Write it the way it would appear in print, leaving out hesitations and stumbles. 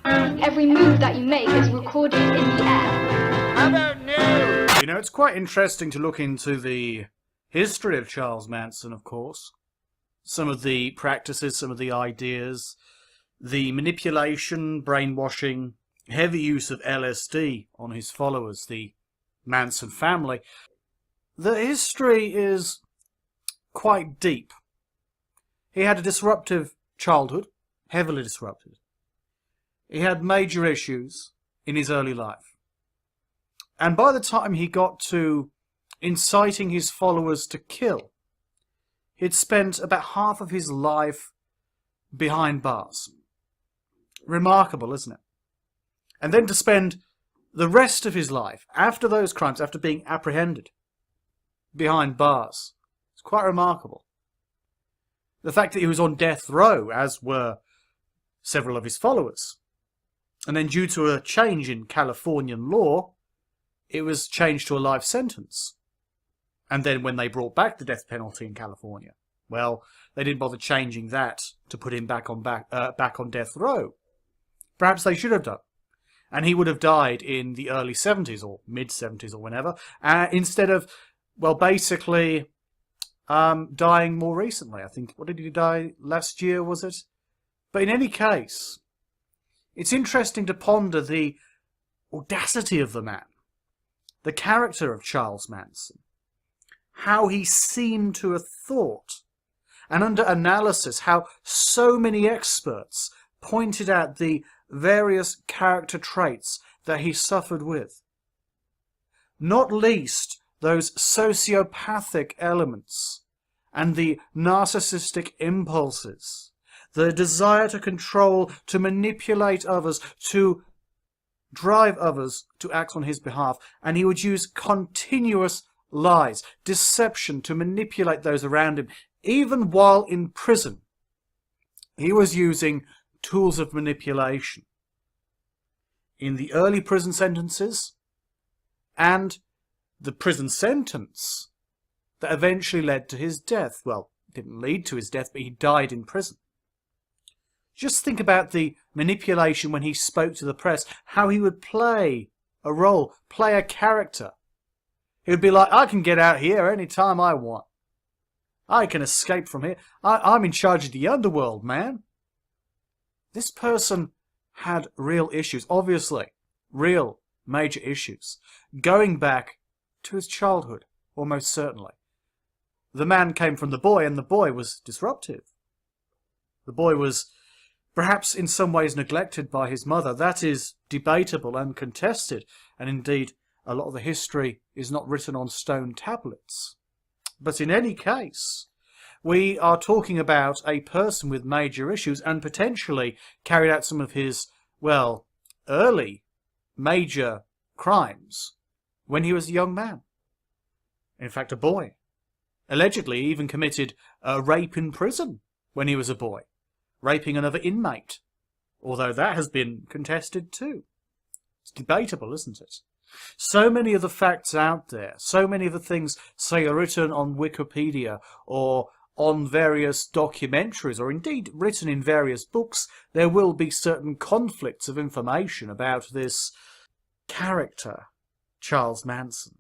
Every move that you make is recorded in the air. How about news? You know, it's quite interesting to look into the history of Charles Manson, of course. Some of the practices, some of the ideas, the manipulation, brainwashing, heavy use of LSD on his followers, the Manson family. The history is quite deep. He had a disruptive childhood, heavily disrupted. He had major issues in his early life. And by the time he got to inciting his followers to kill, he'd spent about half of his life behind bars. Remarkable, isn't it? And then to spend the rest of his life, after those crimes, after being apprehended, behind bars. It's quite remarkable. The fact that he was on death row, as were several of his followers. And then due to a change in Californian law, it was changed to a life sentence. And then when they brought back the death penalty in California, well, they didn't bother changing that to put him back on death row. Perhaps they should have done. And he would have died in the early 70s or mid-70s or whenever, instead of, well, basically dying more recently. I think, what did he die last year, was it? But in any case, it's interesting to ponder the audacity of the man, the character of Charles Manson, how he seemed to have thought, and under analysis, how so many experts pointed out the various character traits that he suffered with. Not least those sociopathic elements and the narcissistic impulses, the desire to control, to manipulate others, to drive others to act on his behalf. And he would use continuous lies, deception to manipulate those around him. Even while in prison, he was using tools of manipulation in the early prison sentences and the prison sentence that eventually led to his death. Well, it didn't lead to his death, but he died in prison. Just think about the manipulation when he spoke to the press, how he would play a role, play a character. He would be like, I can get out here any time I want. I can escape from here. I'm in charge of the underworld, man. This person had real issues, obviously, real major issues, going back to his childhood, almost certainly. The man came from the boy, and the boy was disruptive. The boy was perhaps in some ways neglected by his mother. That is debatable and contested, and indeed a lot of the history is not written on stone tablets. But in any case, we are talking about a person with major issues and potentially carried out some of his, well, early major crimes when he was a young man. In fact, a boy. Allegedly, he even committed a rape in prison when he was a boy, raping another inmate, although that has been contested too. It's debatable, isn't it? So many of the facts out there, so many of the things, say, are written on Wikipedia or on various documentaries, or indeed written in various books, there will be certain conflicts of information about this character, Charles Manson.